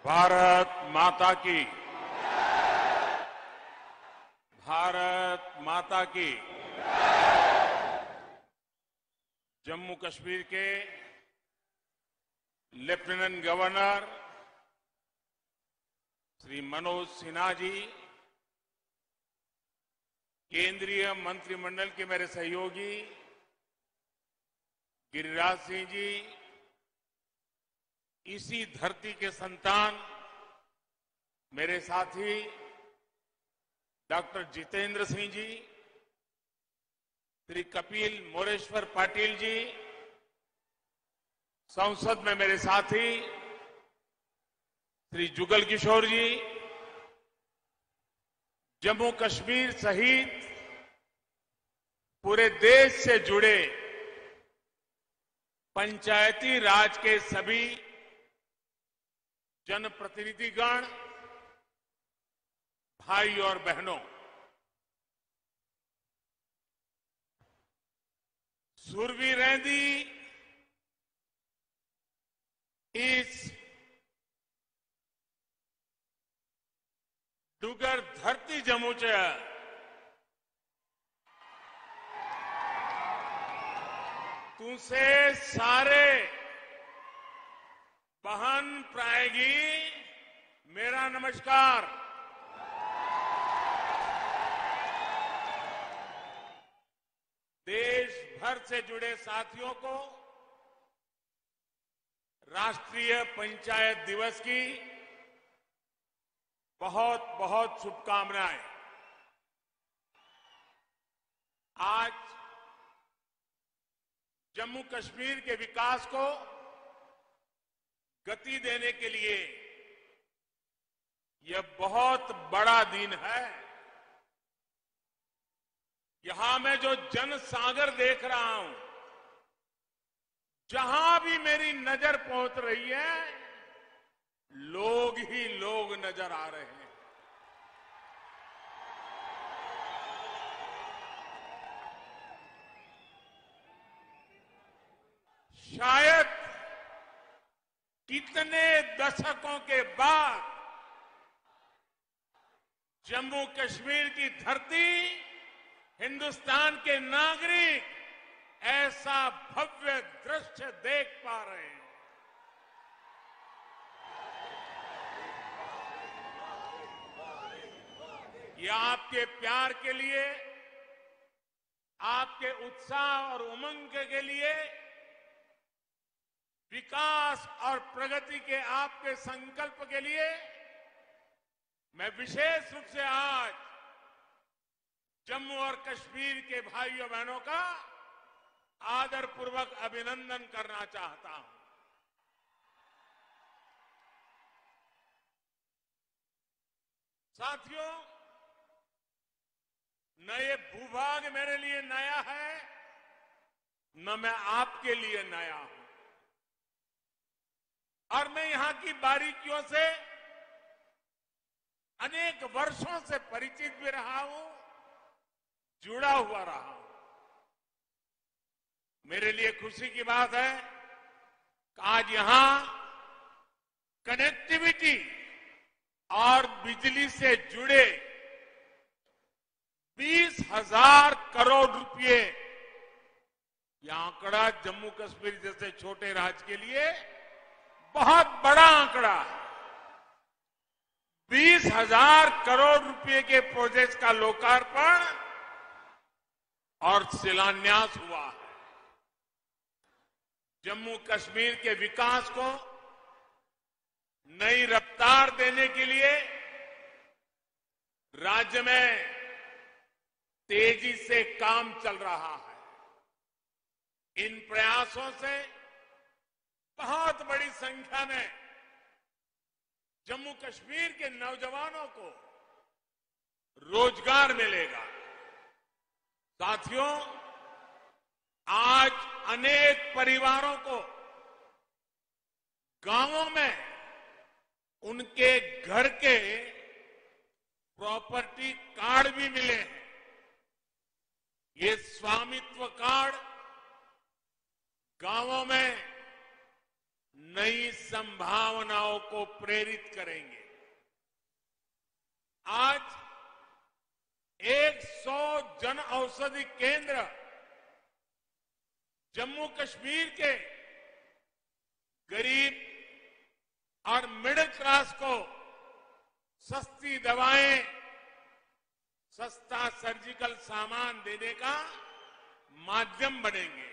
भारत माता की। भारत माता की। जम्मू कश्मीर के लेफ्टिनेंट गवर्नर श्री मनोज सिन्हा जी, केंद्रीय मंत्रिमंडल के मेरे सहयोगी गिरिराज सिंह जी, इसी धरती के संतान मेरे साथी डॉक्टर जितेंद्र सिंह जी, श्री कपिल मोरेश्वर पाटिल जी, संसद में मेरे साथी श्री जुगल किशोर जी, जम्मू कश्मीर सहित पूरे देश से जुड़े पंचायती राज के सभी जनप्रतिनिधिगण, भाई और बहनों, सुरवी रहंदी इस डुगर धरती जम्मू च तुसे सारे बहन प्राएगी मेरा नमस्कार। देश भर से जुड़े साथियों को राष्ट्रीय पंचायत दिवस की बहुत बहुत शुभकामनाएं। आज जम्मू कश्मीर के विकास को गति देने के लिए यह बहुत बड़ा दिन है। यहां मैं जो जनसागर देख रहा हूं, जहां भी मेरी नजर पहुंच रही है, लोग ही लोग नजर आ रहे हैं। शायद कितने दशकों के बाद जम्मू कश्मीर की धरती, हिंदुस्तान के नागरिक ऐसा भव्य दृश्य देख पा रहे हैं। ये आपके प्यार के लिए, आपके उत्साह और उमंग के लिए, विकास और प्रगति के आपके संकल्प के लिए मैं विशेष रूप से आज जम्मू और कश्मीर के भाइयों बहनों का आदरपूर्वक अभिनंदन करना चाहता हूं। साथियों, न ये भूभाग मेरे लिए नया है, न मैं आपके लिए नया हूं, और मैं यहां की बारीकियों से अनेक वर्षों से परिचित भी रहा हूं, जुड़ा हुआ रहा हूं। मेरे लिए खुशी की बात है कि आज यहां कनेक्टिविटी और बिजली से जुड़े 20,000 करोड़ रुपए, यह आंकड़ा जम्मू कश्मीर जैसे छोटे राज्य के लिए बहुत बड़ा आंकड़ा है। 20,000 करोड़ रुपए के प्रोजेक्ट का लोकार्पण और शिलान्यास हुआ है। जम्मू कश्मीर के विकास को नई रफ्तार देने के लिए राज्य में तेजी से काम चल रहा है। इन प्रयासों से बहुत बड़ी संख्या में जम्मू कश्मीर के नौजवानों को रोजगार मिलेगा। साथियों, आज अनेक परिवारों को गांवों में उनके घर के प्रॉपर्टी कार्ड भी मिले हैं। ये स्वामित्व कार्ड गांवों में नई संभावनाओं को प्रेरित करेंगे। आज 100 जन औषधि केंद्र जम्मू कश्मीर के गरीब और मिडिल क्लास को सस्ती दवाएं, सस्ता सर्जिकल सामान देने का माध्यम बनेंगे।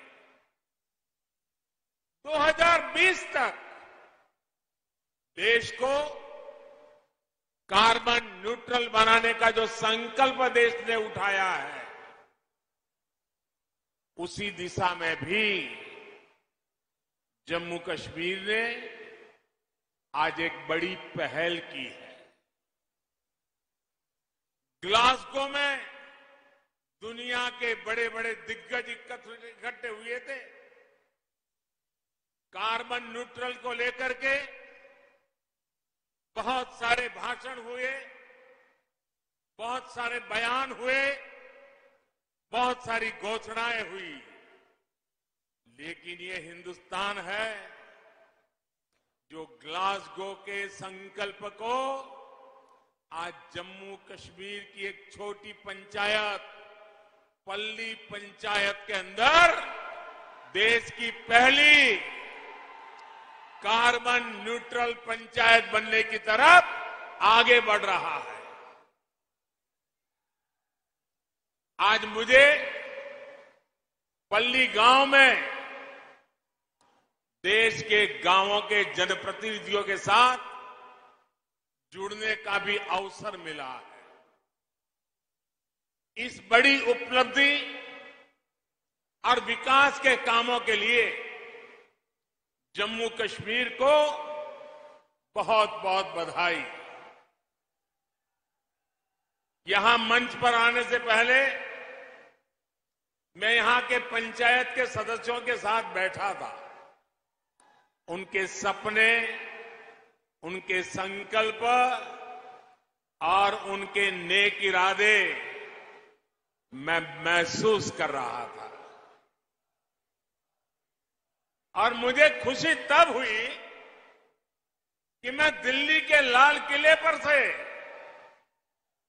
2020 तक देश को कार्बन न्यूट्रल बनाने का जो संकल्प देश ने उठाया है, उसी दिशा में भी जम्मू कश्मीर ने आज एक बड़ी पहल की है। ग्लासगो में दुनिया के बड़े बड़े दिग्गज इकट्ठे हुए थे। कार्बन न्यूट्रल को लेकर के बहुत सारे भाषण हुए, बहुत सारे बयान हुए, बहुत सारी घोषणाएं हुई, लेकिन ये हिंदुस्तान है जो ग्लासगो के संकल्प को आज जम्मू कश्मीर की एक छोटी पंचायत, पल्ली पंचायत के अंदर देश की पहली कार्बन न्यूट्रल पंचायत बनने की तरफ आगे बढ़ रहा है। आज मुझे पल्ली गांव में देश के गांवों के जनप्रतिनिधियों के साथ जुड़ने का भी अवसर मिला है। इस बड़ी उपलब्धि और विकास के कामों के लिए जम्मू कश्मीर को बहुत बहुत बधाई। यहां मंच पर आने से पहले मैं यहां के पंचायत के सदस्यों के साथ बैठा था। उनके सपने, उनके संकल्प और उनके नेक इरादे मैं महसूस कर रहा था। और मुझे खुशी तब हुई कि मैं दिल्ली के लाल किले पर से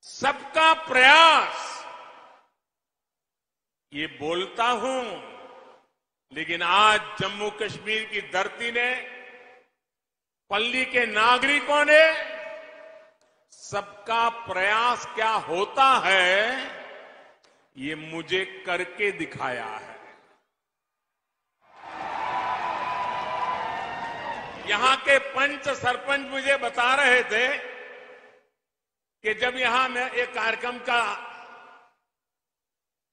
सबका प्रयास ये बोलता हूं, लेकिन आज जम्मू कश्मीर की धरती ने, पल्ली के नागरिकों ने सबका प्रयास क्या होता है ये मुझे करके दिखाया है। यहां के पंच सरपंच मुझे बता रहे थे कि जब यहां में एक कार्यक्रम का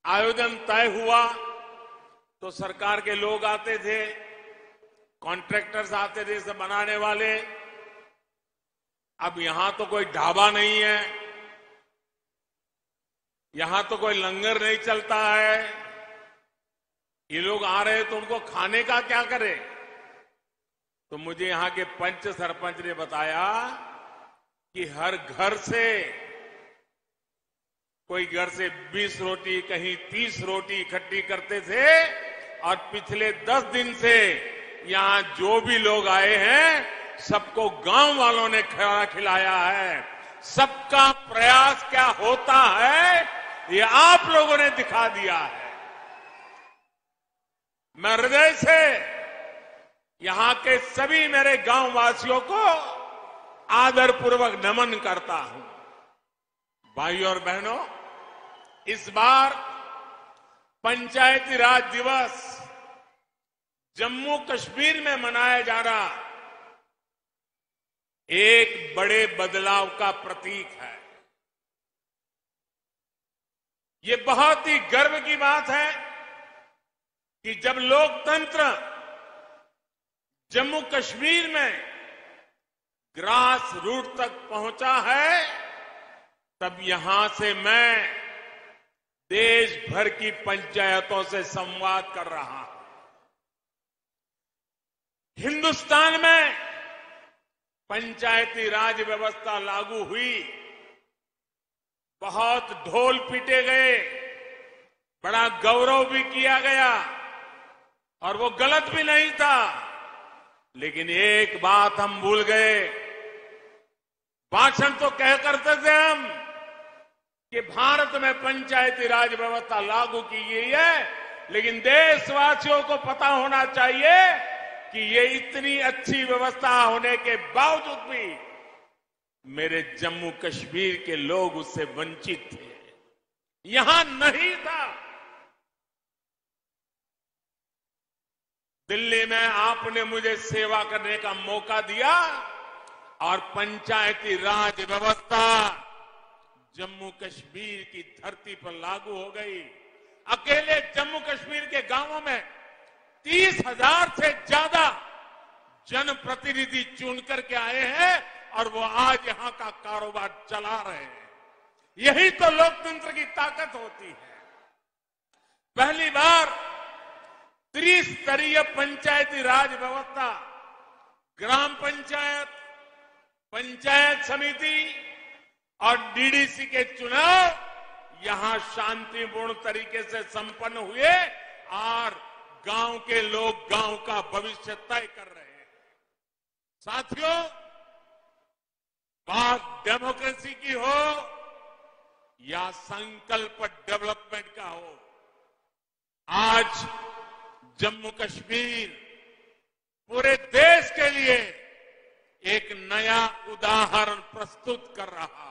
आयोजन तय हुआ तो सरकार के लोग आते थे, कॉन्ट्रैक्टर्स आते थे, इसे बनाने वाले। अब यहां तो कोई ढाबा नहीं है, यहां तो कोई लंगर नहीं चलता है। ये लोग आ रहे तो उनको खाने का क्या करे? तो मुझे यहां के पंच सरपंच ने बताया कि हर घर से, कोई घर से 20 रोटी, कहीं 30 रोटी इकट्ठी करते थे और पिछले 10 दिन से यहां जो भी लोग आए हैं सबको गांव वालों ने खाना खिलाया है। सबका प्रयास क्या होता है ये आप लोगों ने दिखा दिया है। मैं हृदय से यहां के सभी मेरे गांव वासियों को आदरपूर्वक नमन करता हूं। भाइयों और बहनों, इस बार पंचायती राज दिवस जम्मू कश्मीर में मनाया जा रहा एक बड़े बदलाव का प्रतीक है। ये बहुत ही गर्व की बात है कि जब लोकतंत्र जम्मू कश्मीर में ग्रास रूट तक पहुंचा है, तब यहां से मैं देश भर की पंचायतों से संवाद कर रहा हूं। हिंदुस्तान में पंचायती राज व्यवस्था लागू हुई, बहुत ढोल पीटे गए, बड़ा गौरव भी किया गया और वो गलत भी नहीं था। लेकिन एक बात हम भूल गए। भाषण तो कह करते थे हम कि भारत में पंचायती राज व्यवस्था लागू की गई है, लेकिन देशवासियों को पता होना चाहिए कि ये इतनी अच्छी व्यवस्था होने के बावजूद भी मेरे जम्मू कश्मीर के लोग उससे वंचित थे, यहां नहीं था। दिल्ली में आपने मुझे सेवा करने का मौका दिया और पंचायती राज व्यवस्था जम्मू कश्मीर की धरती पर लागू हो गई। अकेले जम्मू कश्मीर के गांवों में 30,000 से ज्यादा जनप्रतिनिधि चुन करके आए हैं और वो आज यहां का कारोबार चला रहे हैं। यही तो लोकतंत्र की ताकत होती है। पहली बार त्रिस्तरीय पंचायती राज व्यवस्था, ग्राम पंचायत, पंचायत समिति और डीडीसी के चुनाव यहां शांतिपूर्ण तरीके से संपन्न हुए और गांव के लोग गांव का भविष्य तय कर रहे हैं। साथियों, बात डेमोक्रेसी की हो या संकल्प डेवलपमेंट का हो, आज जम्मू कश्मीर पूरे देश के लिए एक नया उदाहरण प्रस्तुत कर रहा है।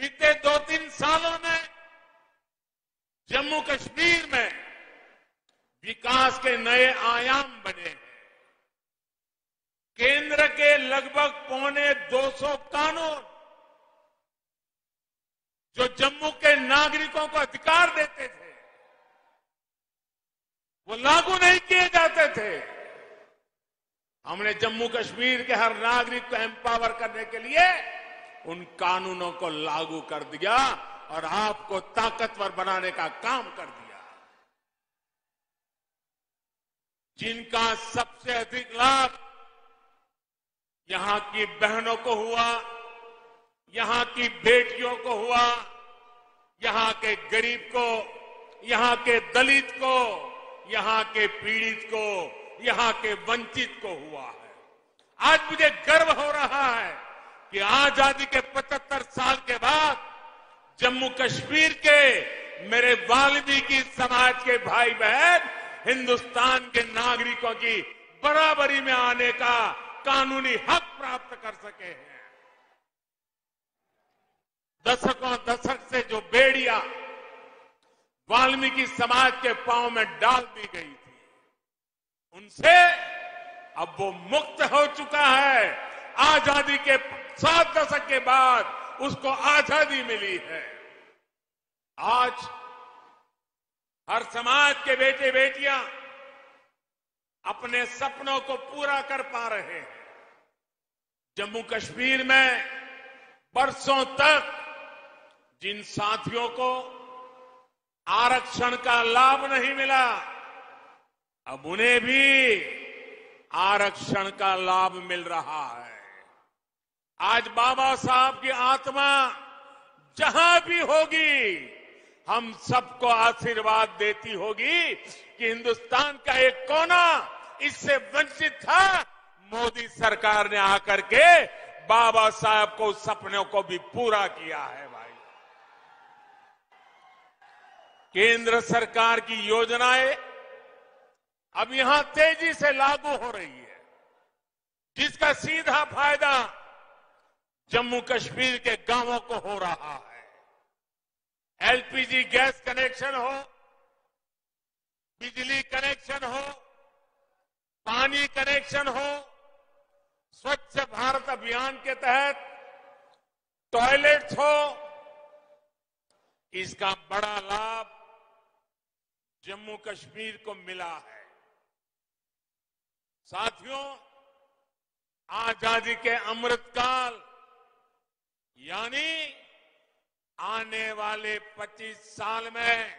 बीते 2-3 सालों में जम्मू कश्मीर में विकास के नए आयाम बने हैं। केंद्र के लगभग 250 कानून जो जम्मू के नागरिकों को अधिकार देते थे, वो लागू नहीं किए जाते थे। हमने जम्मू कश्मीर के हर नागरिक को एम्पावर करने के लिए उन कानूनों को लागू कर दिया और आपको ताकतवर बनाने का काम कर दिया। जिनका सबसे अधिक लाभ यहां की बहनों को हुआ, यहां की बेटियों को हुआ, यहां के गरीब को, यहां के दलित को, यहां के पीड़ित को, यहां के वंचित को हुआ है। आज मुझे गर्व हो रहा है कि आजादी के 75 साल के बाद जम्मू कश्मीर के मेरे वाल्मीकि समाज के भाई बहन हिंदुस्तान के नागरिकों की बराबरी में आने का कानूनी हक प्राप्त कर सके हैं। दशक से जो बेड़ियां वाल्मीकि समाज के पांव में डाल दी गई थी, उनसे अब वो मुक्त हो चुका है। आजादी के 7 दशक के बाद उसको आजादी मिली है। आज हर समाज के बेटे बेटियां अपने सपनों को पूरा कर पा रहे हैं। जम्मू कश्मीर में बरसों तक जिन साथियों को आरक्षण का लाभ नहीं मिला, अब उन्हें भी आरक्षण का लाभ मिल रहा है। आज बाबा साहब की आत्मा जहां भी होगी, हम सबको आशीर्वाद देती होगी कि हिंदुस्तान का एक कोना इससे वंचित था। मोदी सरकार ने आकर के बाबा साहब को सपनों को भी पूरा किया है। भाई, केंद्र सरकार की योजनाएं अब यहां तेजी से लागू हो रही है, जिसका सीधा फायदा जम्मू कश्मीर के गांवों को हो रहा है। एलपीजी गैस कनेक्शन हो, बिजली कनेक्शन हो, पानी कनेक्शन हो, स्वच्छ भारत अभियान के तहत टॉयलेट्स हो, इसका बड़ा लाभ जम्मू कश्मीर को मिला है। साथियों, आजादी के अमृतकाल यानी आने वाले 25 साल में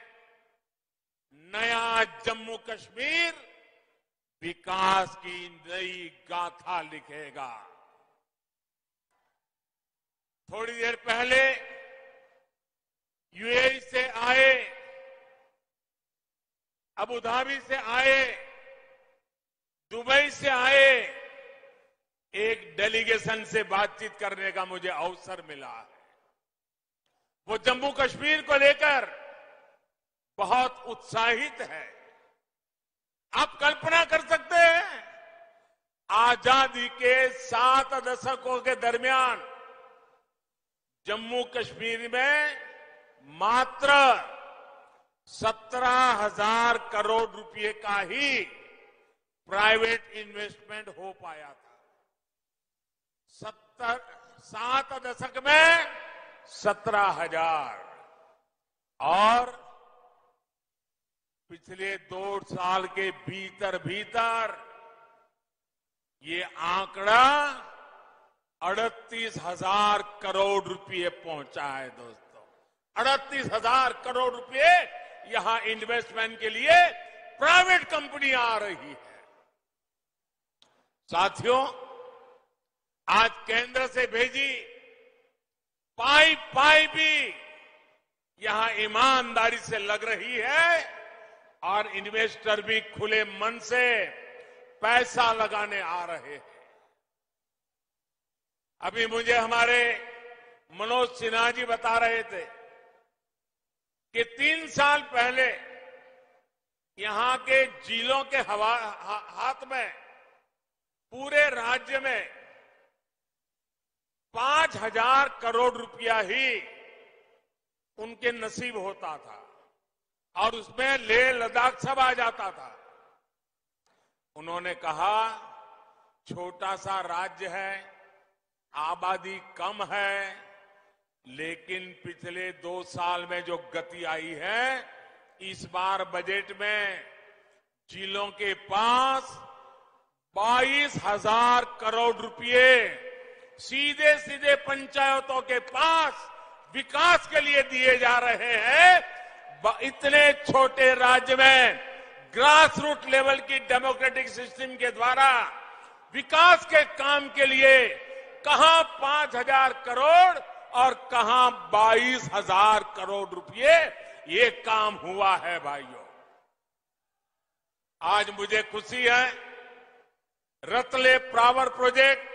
नया जम्मू कश्मीर विकास की नई गाथा लिखेगा। थोड़ी देर पहले यूएई से आए, अबू धाबी से आए दुबई से आए एक डेलीगेशन से बातचीत करने का मुझे अवसर मिला है। वो जम्मू कश्मीर को लेकर बहुत उत्साहित है। आप कल्पना कर सकते हैं, आजादी के 7 दशकों के दरमियान जम्मू कश्मीर में मात्र 17,000 करोड़ रुपए का ही प्राइवेट इन्वेस्टमेंट हो पाया था। 7 दशक में 17,000 और पिछले 2 साल के भीतर भीतर ये आंकड़ा 38,000 करोड़ रुपए पहुंचा है। दोस्तों, 38,000 करोड़ रुपए यहां इन्वेस्टमेंट के लिए प्राइवेट कंपनी आ रही है। साथियों, आज केंद्र से भेजी पाई भी यहां ईमानदारी से लग रही है और इन्वेस्टर भी खुले मन से पैसा लगाने आ रहे हैं। अभी मुझे हमारे मनोज सिन्हा जी बता रहे थे कि 3 साल पहले यहां के जिलों के हाथ में पूरे राज्य में 5,000 करोड़ रुपया ही उनके नसीब होता था और उसमें लेह लद्दाख सब आ जाता था। उन्होंने कहा, छोटा सा राज्य है, आबादी कम है, लेकिन पिछले 2 साल में जो गति आई है, इस बार बजट में जिलों के पास 22,000 करोड़ रुपए सीधे सीधे पंचायतों के पास विकास के लिए दिए जा रहे हैं। इतने छोटे राज्य में ग्रास रूट लेवल की डेमोक्रेटिक सिस्टम के द्वारा विकास के काम के लिए कहां 5,000 करोड़ और कहां 22,000 करोड़ रुपए ये काम हुआ है। भाइयों, आज मुझे खुशी है, रतले पावर प्रोजेक्ट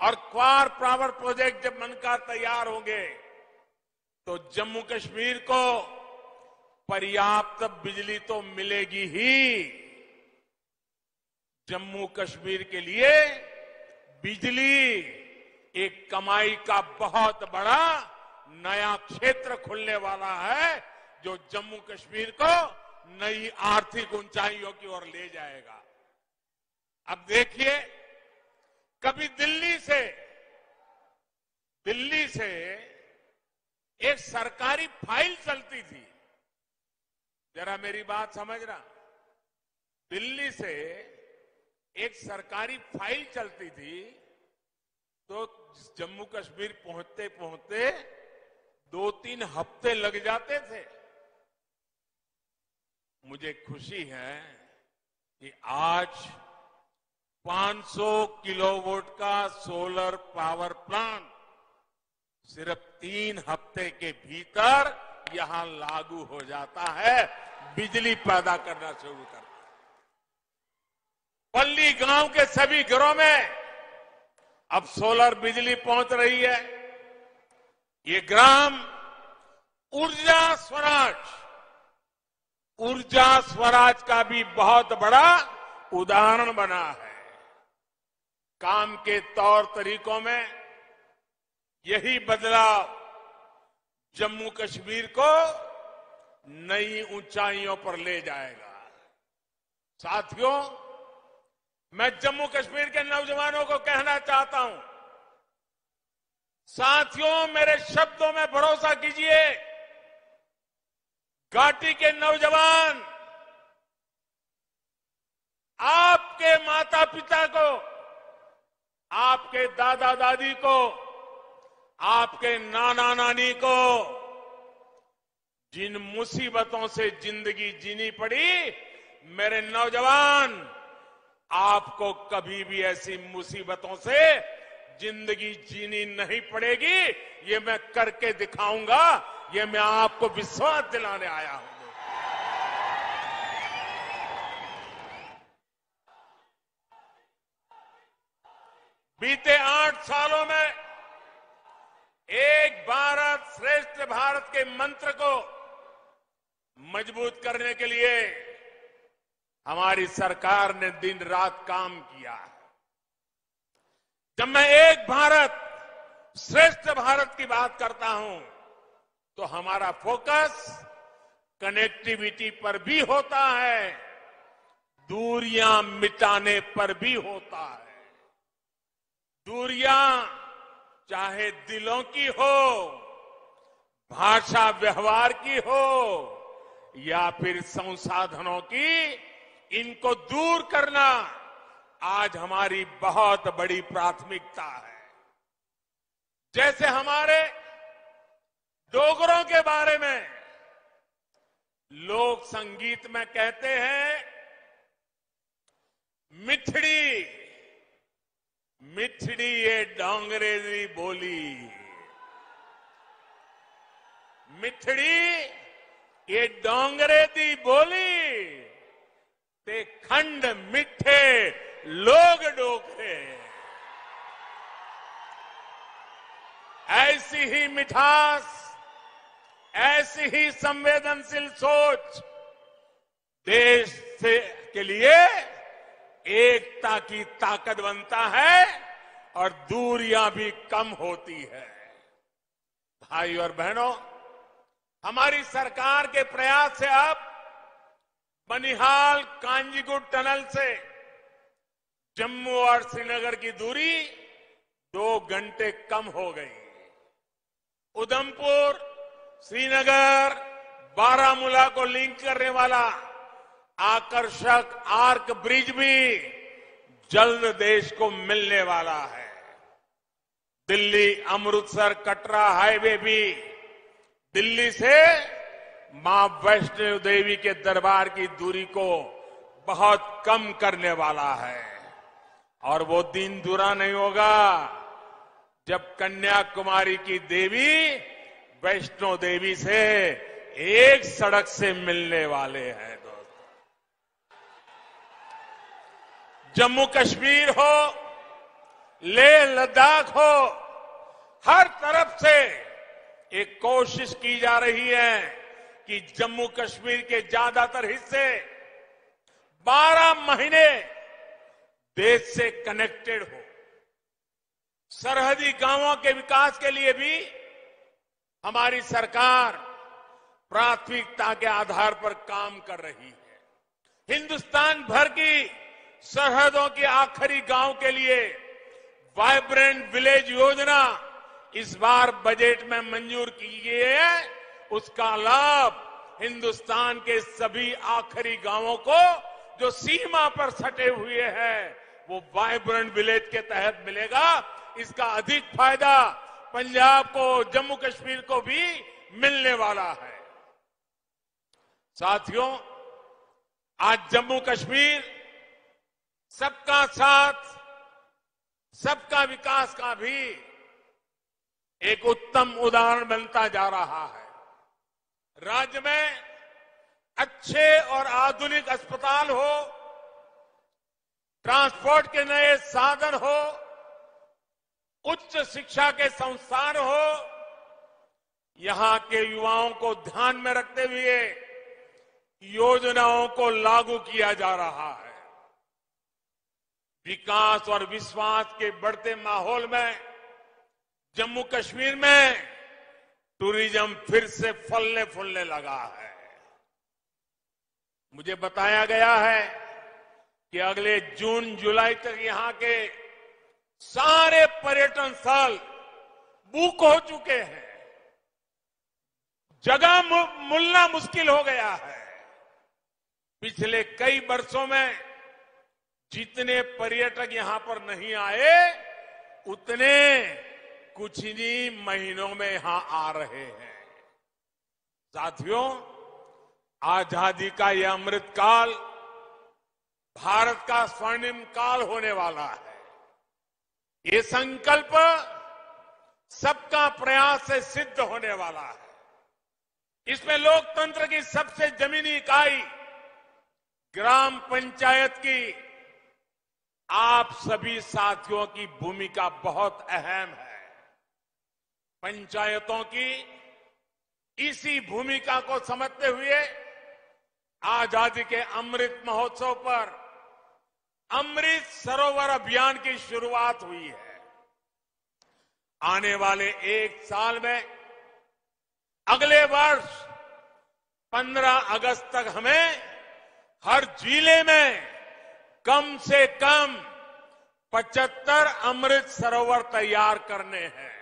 और क्वार पावर प्रोजेक्ट जब बनकर तैयार होंगे तो जम्मू कश्मीर को पर्याप्त बिजली तो मिलेगी ही। जम्मू कश्मीर के लिए बिजली एक कमाई का बहुत बड़ा नया क्षेत्र खुलने वाला है, जो जम्मू कश्मीर को नई आर्थिक ऊंचाइयों की ओर ले जाएगा। अब देखिए, कभी दिल्ली से एक सरकारी फाइल चलती थी, जरा मेरी बात समझना, दिल्ली से एक सरकारी फाइल चलती थी तो जम्मू कश्मीर पहुंचते पहुंचते 2-3 हफ्ते लग जाते थे। मुझे खुशी है कि आज 500 किलोवाट का सोलर पावर प्लांट सिर्फ 3 हफ्ते के भीतर यहां लागू हो जाता है, बिजली पैदा करना शुरू करता है। पल्ली गांव के सभी घरों में अब सोलर बिजली पहुंच रही है। ये ग्राम ऊर्जा स्वराज का भी बहुत बड़ा उदाहरण बना है। काम के तौर तरीकों में यही बदलाव जम्मू कश्मीर को नई ऊंचाइयों पर ले जाएगा। साथियों, मैं जम्मू कश्मीर के नौजवानों को कहना चाहता हूं, साथियों, मेरे शब्दों में भरोसा कीजिए। घाटी के नौजवान आपके माता पिता को, आपके दादा दादी को, आपके नाना नानी को जिन मुसीबतों से जिंदगी जीनी पड़ी, मेरे नौजवान, आपको कभी भी ऐसी मुसीबतों से जिंदगी जीनी नहीं पड़ेगी। ये मैं करके दिखाऊंगा, ये मैं आपको विश्वास दिलाने आया हूं। बीते 8 सालों में एक भारत श्रेष्ठ भारत के मंत्र को मजबूत करने के लिए हमारी सरकार ने दिन रात काम किया है। जब मैं एक भारत श्रेष्ठ भारत की बात करता हूं तो हमारा फोकस कनेक्टिविटी पर भी होता है, दूरियां मिटाने पर भी होता है। दूरियां चाहे दिलों की हो, भाषा व्यवहार की हो या फिर संसाधनों की, इनको दूर करना आज हमारी बहुत बड़ी प्राथमिकता है। जैसे हमारे डोगरों के बारे में लोक संगीत में कहते हैं, मिठड़ी मिठड़ी ये डोंगरे दी बोली, मिठड़ी ये डोंगरे दी बोली, ते खंड मिठे लोग डोगरे। ऐसी ही मिठास, ऐसी ही संवेदनशील सोच देश से के लिए एकता की ताकत बनता है और दूरियां भी कम होती है। भाई और बहनों, हमारी सरकार के प्रयास से अब बनिहाल कांजीगुट टनल से जम्मू और श्रीनगर की दूरी 2 घंटे कम हो गई। उधमपुर, श्रीनगर, बारामूला को लिंक करने वाला आकर्षक आर्क ब्रिज भी जल्द देश को मिलने वाला है। दिल्ली अमृतसर कटरा हाईवे भी दिल्ली से मां वैष्णो देवी के दरबार की दूरी को बहुत कम करने वाला है। और वो दिन दूरा नहीं होगा जब कन्याकुमारी की देवी वैष्णो देवी से एक सड़क से मिलने वाले हैं। जम्मू कश्मीर हो, लेह लद्दाख हो, हर तरफ से एक कोशिश की जा रही है कि जम्मू कश्मीर के ज्यादातर हिस्से 12 महीने देश से कनेक्टेड हो। सरहदी गांवों के विकास के लिए भी हमारी सरकार प्राथमिकता के आधार पर काम कर रही है। हिंदुस्तान भर की सरहदों के आखिरी गांव के लिए वाइब्रेंट विलेज योजना इस बार बजट में मंजूर की गई है। उसका लाभ हिंदुस्तान के सभी आखिरी गांवों को जो सीमा पर सटे हुए हैं वो वाइब्रेंट विलेज के तहत मिलेगा। इसका अधिक फायदा पंजाब को, जम्मू कश्मीर को भी मिलने वाला है। साथियों, आज जम्मू कश्मीर सबका साथ, सबका विकास का भी एक उत्तम उदाहरण बनता जा रहा है। राज्य में अच्छे और आधुनिक अस्पताल हो, ट्रांसपोर्ट के नए साधन हो, उच्च शिक्षा के संस्थान हो, यहां के युवाओं को ध्यान में रखते हुए योजनाओं को लागू किया जा रहा है। विकास और विश्वास के बढ़ते माहौल में जम्मू कश्मीर में टूरिज्म फिर से फलने फूलने लगा है। मुझे बताया गया है कि अगले जून जुलाई तक यहां के सारे पर्यटन स्थल बुक हो चुके हैं। जगह मिलना मुश्किल हो गया है। पिछले कई वर्षों में जितने पर्यटक यहां पर नहीं आए, उतने कुछ ही महीनों में यहां आ रहे हैं। साथियों, आजादी का यह अमृत काल भारत का स्वर्णिम काल होने वाला है। ये संकल्प सबका प्रयास से सिद्ध होने वाला है। इसमें लोकतंत्र की सबसे जमीनी इकाई ग्राम पंचायत की आप सभी साथियों की भूमिका बहुत अहम है। पंचायतों की इसी भूमिका को समझते हुए आजादी के अमृत महोत्सव पर अमृत सरोवर अभियान की शुरुआत हुई है। आने वाले एक साल में अगले वर्ष 15 अगस्त तक हमें हर जिले में कम से कम 75 अमृत सरोवर तैयार करने हैं।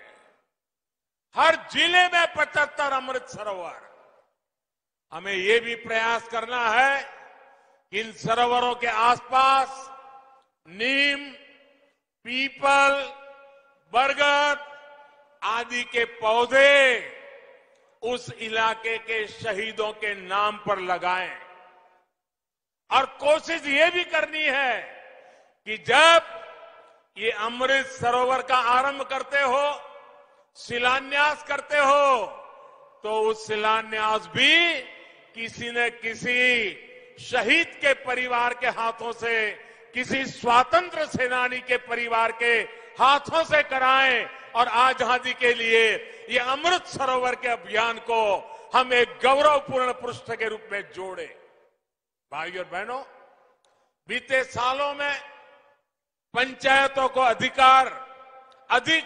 हर जिले में 75 अमृत सरोवर। हमें ये भी प्रयास करना है कि इन सरोवरों के आसपास नीम, पीपल, बरगद आदि के पौधे उस इलाके के शहीदों के नाम पर लगाएं। और कोशिश ये भी करनी है कि जब ये अमृत सरोवर का आरंभ करते हो, शिलान्यास करते हो, तो उस शिलान्यास भी किसी न किसी शहीद के परिवार के हाथों से, किसी स्वतंत्र सेनानी के परिवार के हाथों से कराएं और आजादी के लिए ये अमृत सरोवर के अभियान को हम एक गौरवपूर्ण पृष्ठ के रूप में जोड़े। भाइयों और बहनों, बीते सालों में पंचायतों को अधिक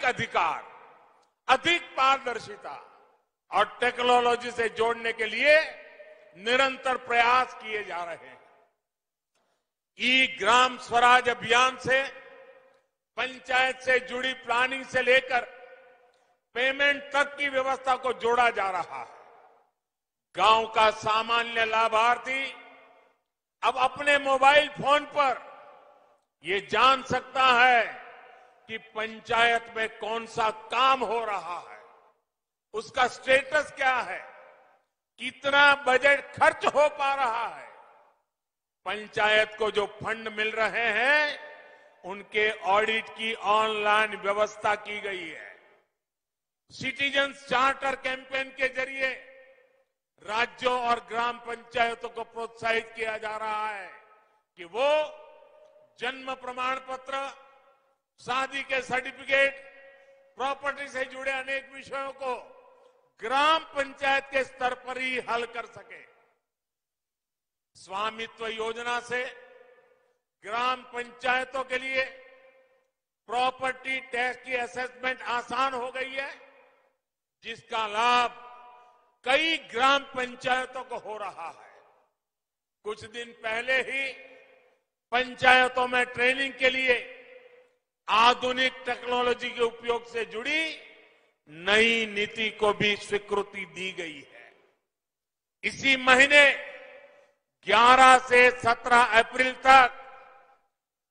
अधिकार, अधिक पारदर्शिता और टेक्नोलॉजी से जोड़ने के लिए निरंतर प्रयास किए जा रहे हैं। ई ग्राम स्वराज अभियान से पंचायत से जुड़ी प्लानिंग से लेकर पेमेंट तक की व्यवस्था को जोड़ा जा रहा है। गांव का सामान्य लाभार्थी अब अपने मोबाइल फोन पर ये जान सकता है कि पंचायत में कौन सा काम हो रहा है, उसका स्टेटस क्या है, कितना बजट खर्च हो पा रहा है। पंचायत को जो फंड मिल रहे हैं उनके ऑडिट की ऑनलाइन व्यवस्था की गई है। सिटीजन्स चार्टर कैंपेन के जरिए राज्यों और ग्राम पंचायतों को प्रोत्साहित किया जा रहा है कि वो जन्म प्रमाण पत्र, शादी के सर्टिफिकेट, प्रॉपर्टी से जुड़े अनेक विषयों को ग्राम पंचायत के स्तर पर ही हल कर सके। स्वामित्व योजना से ग्राम पंचायतों के लिए प्रॉपर्टी टैक्स की असेसमेंट आसान हो गई है, जिसका लाभ कई ग्राम पंचायतों को हो रहा है। कुछ दिन पहले ही पंचायतों में ट्रेनिंग के लिए आधुनिक टेक्नोलॉजी के उपयोग से जुड़ी नई नीति को भी स्वीकृति दी गई है। इसी महीने 11 से 17 अप्रैल तक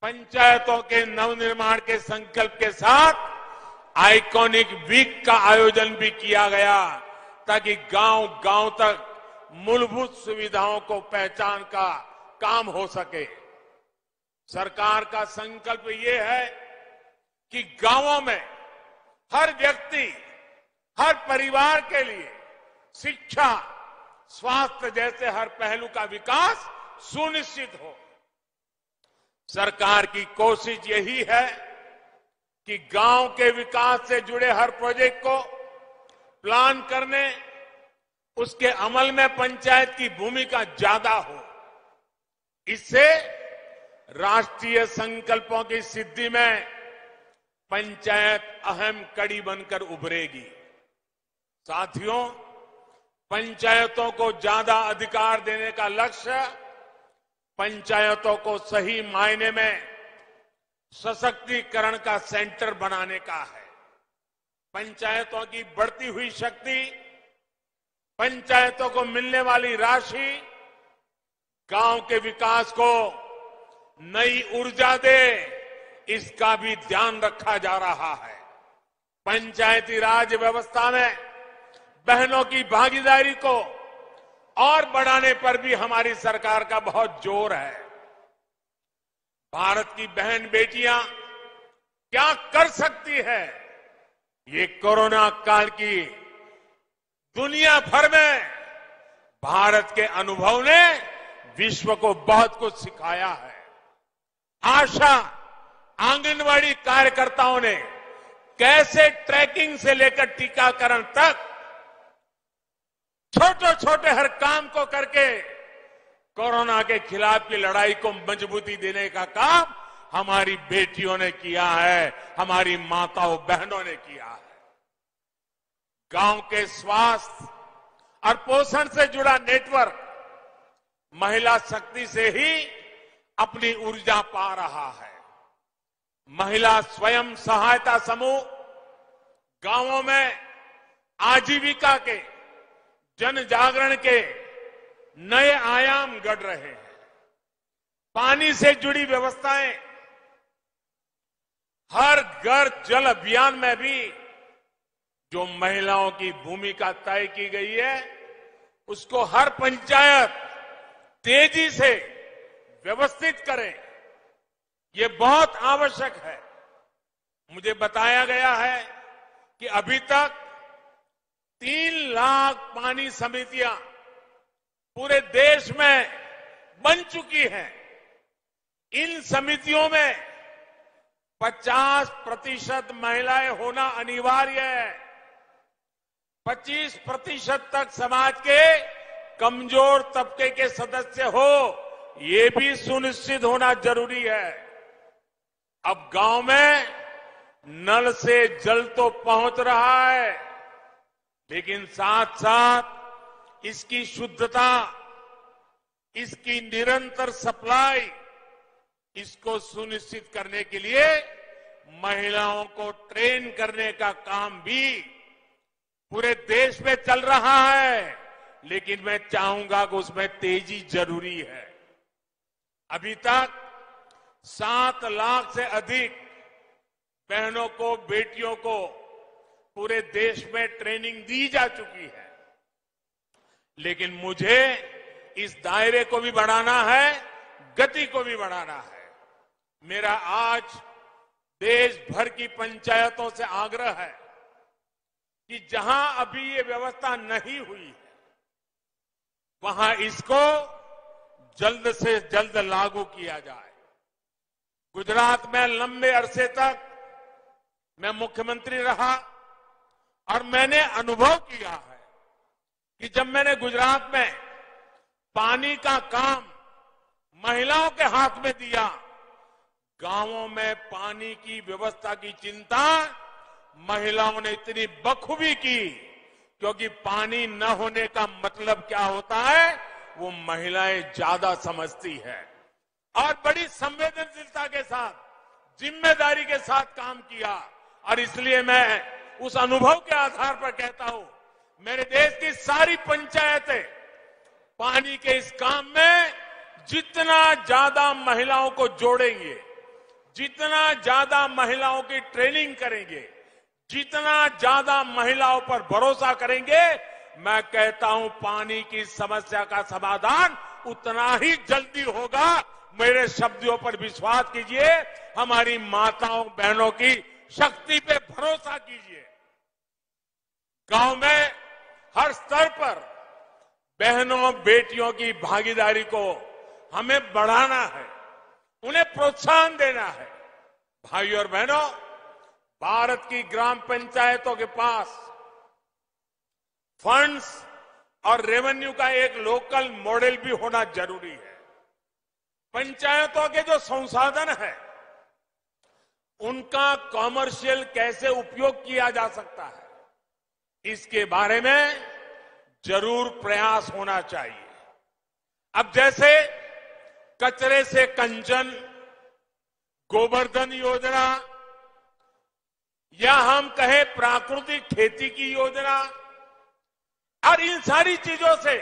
पंचायतों के नवनिर्माण के संकल्प के साथ आइकॉनिक वीक का आयोजन भी किया गया, ताकि गांव गांव तक मूलभूत सुविधाओं को पहचान का काम हो सके। सरकार का संकल्प ये है कि गांवों में हर व्यक्ति, हर परिवार के लिए शिक्षा, स्वास्थ्य जैसे हर पहलू का विकास सुनिश्चित हो। सरकार की कोशिश यही है कि गांव के विकास से जुड़े हर प्रोजेक्ट को प्लान करने, उसके अमल में पंचायत की भूमिका ज्यादा हो। इससे राष्ट्रीय संकल्पों की सिद्धि में पंचायत अहम कड़ी बनकर उभरेगी। साथियों, पंचायतों को ज्यादा अधिकार देने का लक्ष्य पंचायतों को सही मायने में सशक्तिकरण का सेंटर बनाने का है। पंचायतों की बढ़ती हुई शक्ति, पंचायतों को मिलने वाली राशि गांव के विकास को नई ऊर्जा दे, इसका भी ध्यान रखा जा रहा है। पंचायती राज व्यवस्था में बहनों की भागीदारी को और बढ़ाने पर भी हमारी सरकार का बहुत जोर है। भारत की बहन बेटियां क्या कर सकती है, ये कोरोना काल की दुनिया भर में भारत के अनुभव ने विश्व को बहुत कुछ सिखाया है। आशा आंगनवाड़ी कार्यकर्ताओं ने कैसे ट्रैकिंग से लेकर टीकाकरण तक छोटे छोटे हर काम को करके कोरोना के खिलाफ की लड़ाई को मजबूती देने का काम हमारी बेटियों ने किया है, हमारी माताओं बहनों ने किया है। गांव के स्वास्थ्य और पोषण से जुड़ा नेटवर्क महिला शक्ति से ही अपनी ऊर्जा पा रहा है। महिला स्वयं सहायता समूह गांवों में आजीविका के, जन जागरण के नए आयाम गढ़ रहे हैं। पानी से जुड़ी व्यवस्थाएं, हर घर जल अभियान में भी जो महिलाओं की भूमिका तय की गई है, उसको हर पंचायत तेजी से व्यवस्थित करें, ये बहुत आवश्यक है। मुझे बताया गया है कि अभी तक 3 लाख पानी समितियां पूरे देश में बन चुकी हैं। इन समितियों में 50% महिलाएं होना अनिवार्य है। 25% तक समाज के कमजोर तबके के सदस्य हो, ये भी सुनिश्चित होना जरूरी है। अब गांव में नल से जल तो पहुंच रहा है, लेकिन साथ साथ इसकी शुद्धता, इसकी निरंतर सप्लाई, इसको सुनिश्चित करने के लिए महिलाओं को ट्रेन करने का काम भी पूरे देश में चल रहा है। लेकिन मैं चाहूंगा कि उसमें तेजी जरूरी है। अभी तक 7 लाख से अधिक बहनों को, बेटियों को पूरे देश में ट्रेनिंग दी जा चुकी है। लेकिन मुझे इस दायरे को भी बढ़ाना है, गति को भी बढ़ाना है। मेरा आज देश भर की पंचायतों से आग्रह है कि जहां अभी ये व्यवस्था नहीं हुई है, वहां इसको जल्द से जल्द लागू किया जाए। गुजरात में लंबे अरसे तक मैं मुख्यमंत्री रहा और मैंने अनुभव किया है कि जब मैंने गुजरात में पानी का काम महिलाओं के हाथ में दिया, गांवों में पानी की व्यवस्था की चिंता महिलाओं ने इतनी बखूबी की, क्योंकि पानी न होने का मतलब क्या होता है वो महिलाएं ज्यादा समझती है। और बड़ी संवेदनशीलता के साथ, जिम्मेदारी के साथ काम किया। और इसलिए मैं उस अनुभव के आधार पर कहता हूं, मेरे देश की सारी पंचायतें पानी के इस काम में जितना ज्यादा महिलाओं को जोड़ेंगे, जितना ज्यादा महिलाओं की ट्रेनिंग करेंगे, जितना ज्यादा महिलाओं पर भरोसा करेंगे, मैं कहता हूं पानी की समस्या का समाधान उतना ही जल्दी होगा। मेरे शब्दों पर विश्वास कीजिए, हमारी माताओं बहनों की शक्ति पे भरोसा कीजिए। गांव में हर स्तर पर बहनों बेटियों की भागीदारी को हमें बढ़ाना है, उन्हें प्रोत्साहन देना है। भाइयों और बहनों, भारत की ग्राम पंचायतों के पास फंड्स और रेवेन्यू का एक लोकल मॉडल भी होना जरूरी है। पंचायतों के जो संसाधन है, उनका कॉमर्शियल कैसे उपयोग किया जा सकता है, इसके बारे में जरूर प्रयास होना चाहिए। अब जैसे कचरे से कंचन, गोवर्धन योजना, या हम कहें प्राकृतिक खेती की योजना, और इन सारी चीजों से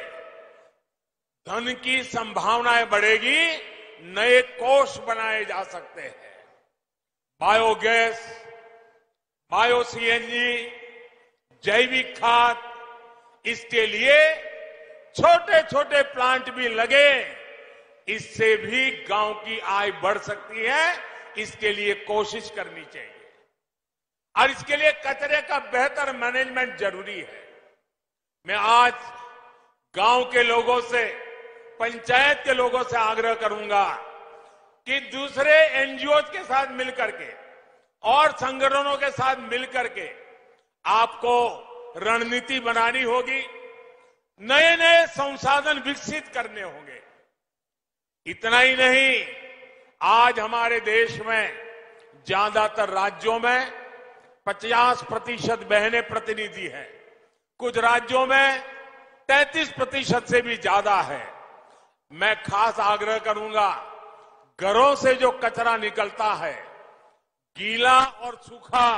धन की संभावनाएं बढ़ेगी, नए कोष बनाए जा सकते हैं। बायोगैस, बायो सीएनजी, जैविक खाद, इसके लिए छोटे छोटे प्लांट भी लगे, इससे भी गांव की आय बढ़ सकती है। इसके लिए कोशिश करनी चाहिए और इसके लिए कचरे का बेहतर मैनेजमेंट जरूरी है। मैं आज गांव के लोगों से, पंचायत के लोगों से आग्रह करूंगा, कि दूसरे एनजीओ के साथ मिलकर के और संगठनों के साथ मिलकर के आपको रणनीति बनानी होगी, नए नए संसाधन विकसित करने होंगे। इतना ही नहीं, आज हमारे देश में ज्यादातर राज्यों में 50% बहनें प्रतिनिधि हैं, कुछ राज्यों में 33% से भी ज्यादा है। मैं खास आग्रह करूंगा, घरों से जो कचरा निकलता है, गीला और सूखा,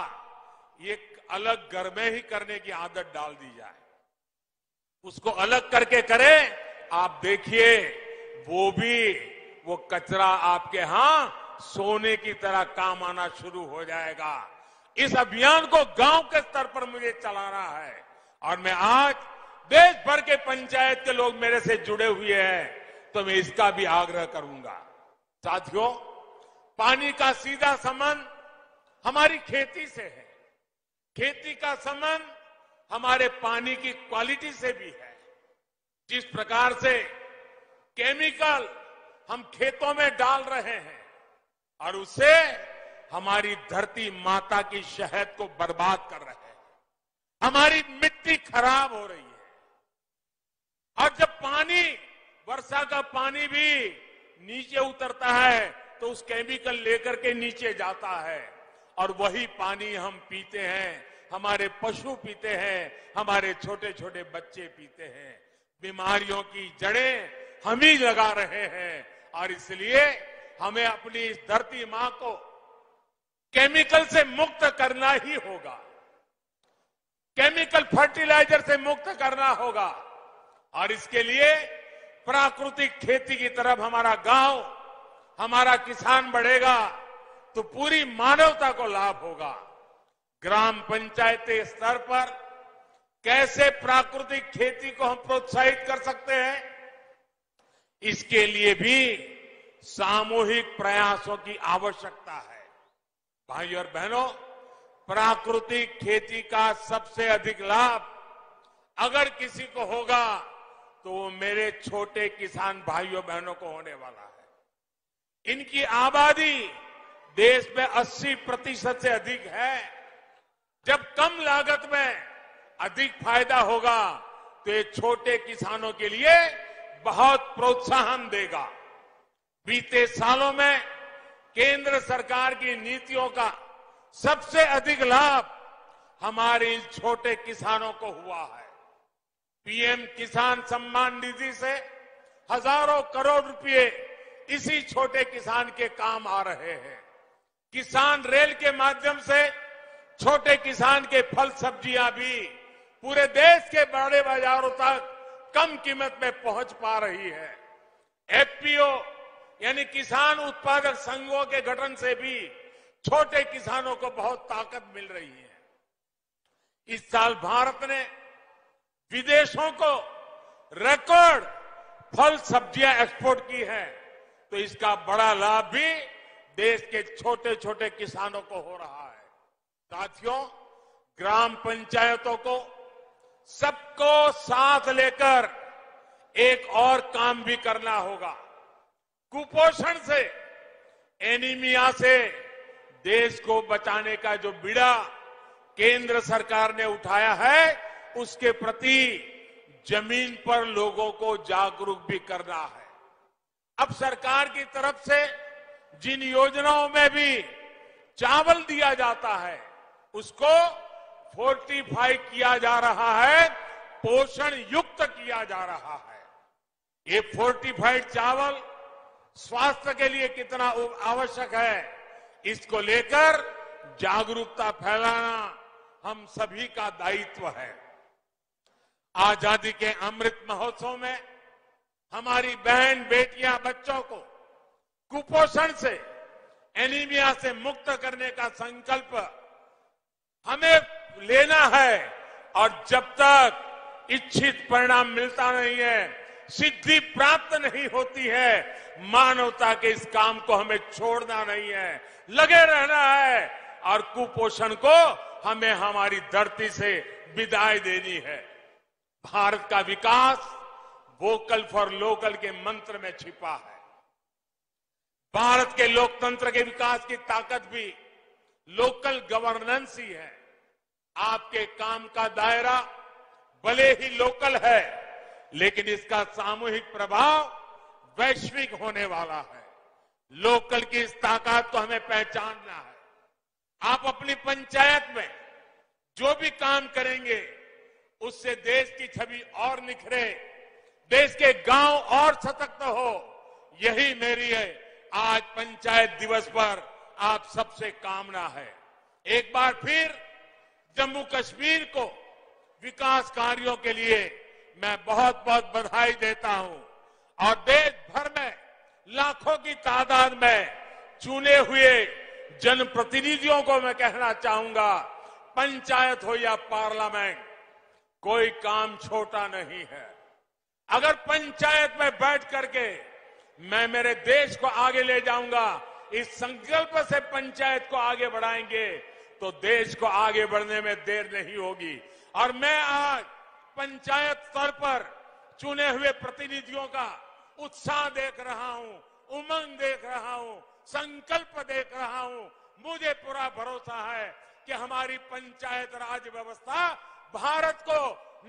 ये अलग घर में ही करने की आदत डाल दी जाए। उसको अलग करके करें, आप देखिए वो कचरा आपके यहां सोने की तरह काम आना शुरू हो जाएगा। इस अभियान को गांव के स्तर पर मुझे चलाना है और मैं आज देश भर के पंचायत के लोग मेरे से जुड़े हुए हैं, तो मैं इसका भी आग्रह करूंगा। साथियों, पानी का सीधा संबंध हमारी खेती से है, खेती का संबंध हमारे पानी की क्वालिटी से भी है। जिस प्रकार से केमिकल हम खेतों में डाल रहे हैं और उससे हमारी धरती माता की शहद को बर्बाद कर रहे हैं, हमारी मिट्टी खराब हो रही है। और जब पानी, वर्षा का पानी भी नीचे उतरता है तो उस केमिकल लेकर के नीचे जाता है और वही पानी हम पीते हैं, हमारे पशु पीते हैं, हमारे छोटे छोटे बच्चे पीते हैं। बीमारियों की जड़ें हम ही लगा रहे हैं और इसलिए हमें अपनी इस धरती मां को केमिकल से मुक्त करना ही होगा, केमिकल फर्टिलाइजर से मुक्त करना होगा। और इसके लिए प्राकृतिक खेती की तरफ हमारा गांव, हमारा किसान बढ़ेगा तो पूरी मानवता को लाभ होगा। ग्राम पंचायती स्तर पर कैसे प्राकृतिक खेती को हम प्रोत्साहित कर सकते हैं, इसके लिए भी सामूहिक प्रयासों की आवश्यकता है। भाइयों और बहनों, प्राकृतिक खेती का सबसे अधिक लाभ अगर किसी को होगा तो वो मेरे छोटे किसान भाइयों बहनों को होने वाला है। इनकी आबादी देश में 80% से अधिक है। जब कम लागत में अधिक फायदा होगा तो ये छोटे किसानों के लिए बहुत प्रोत्साहन देगा। बीते सालों में केंद्र सरकार की नीतियों का सबसे अधिक लाभ हमारे इन छोटे किसानों को हुआ है। पीएम किसान सम्मान निधि से हजारों करोड़ रुपए इसी छोटे किसान के काम आ रहे हैं। किसान रेल के माध्यम से छोटे किसान के फल सब्जियां भी पूरे देश के बड़े बाजारों तक कम कीमत में पहुंच पा रही है। एफपीओ यानी किसान उत्पादक संघों के गठन से भी छोटे किसानों को बहुत ताकत मिल रही है। इस साल भारत ने विदेशों को रिकॉर्ड फल सब्जियां एक्सपोर्ट की है, तो इसका बड़ा लाभ भी देश के छोटे छोटे किसानों को हो रहा है। साथियों, ग्राम पंचायतों को सबको साथ लेकर एक और काम भी करना होगा। कुपोषण से, एनीमिया से देश को बचाने का जो बीड़ा केंद्र सरकार ने उठाया है, उसके प्रति जमीन पर लोगों को जागरूक भी करना है। अब सरकार की तरफ से जिन योजनाओं में भी चावल दिया जाता है, उसको फोर्टिफाई किया जा रहा है, पोषण युक्त किया जा रहा है। ये फोर्टिफाइड चावल स्वास्थ्य के लिए कितना आवश्यक है, इसको लेकर जागरूकता फैलाना हम सभी का दायित्व है। आजादी के अमृत महोत्सव में हमारी बहन बेटियां बच्चों को कुपोषण से, एनीमिया से मुक्त करने का संकल्प हमें लेना है और जब तक इच्छित परिणाम मिलता नहीं है, सिद्धि प्राप्त नहीं होती है, मानवता के इस काम को हमें छोड़ना नहीं है, लगे रहना है और कुपोषण को हमें हमारी धरती से विदाई देनी है। भारत का विकास वोकल फॉर लोकल के मंत्र में छिपा है। भारत के लोकतंत्र के विकास की ताकत भी लोकल गवर्नेंस ही है। आपके काम का दायरा भले ही लोकल है, लेकिन इसका सामूहिक प्रभाव वैश्विक होने वाला है। लोकल की इस ताकत को हमें पहचानना है। आप अपनी पंचायत में जो भी काम करेंगे, उससे देश की छवि और निखरे, देश के गांव और सशक्त हो। यही मेरी है आज पंचायत दिवस पर आप सबसे कामना है। एक बार फिर जम्मू कश्मीर को विकास कार्यों के लिए मैं बहुत बहुत बधाई देता हूं और देश भर में लाखों की तादाद में चुने हुए जनप्रतिनिधियों को मैं कहना चाहूंगा, पंचायत हो या पार्लियामेंट, कोई काम छोटा नहीं है। अगर पंचायत में बैठ करके मैं मेरे देश को आगे ले जाऊंगा, इस संकल्प से पंचायत को आगे बढ़ाएंगे, तो देश को आगे बढ़ने में देर नहीं होगी। और मैं आज पंचायत स्तर पर चुने हुए प्रतिनिधियों का उत्साह देख रहा हूं, उमंग देख रहा हूं, संकल्प देख रहा हूं। मुझे पूरा भरोसा है कि हमारी पंचायत राज व्यवस्था भारत को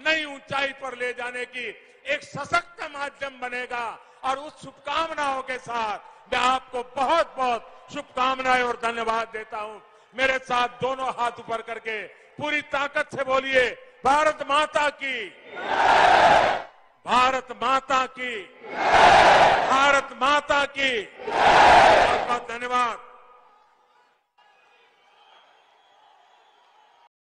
नई ऊंचाई पर ले जाने की एक सशक्त माध्यम बनेगा। और उस शुभकामनाओं के साथ मैं आपको बहुत बहुत शुभकामनाएं और धन्यवाद देता हूं। मेरे साथ दोनों हाथ ऊपर करके पूरी ताकत से बोलिए, भारत माता की, भारत माता की, भारत माता की। बहुत बहुत धन्यवाद।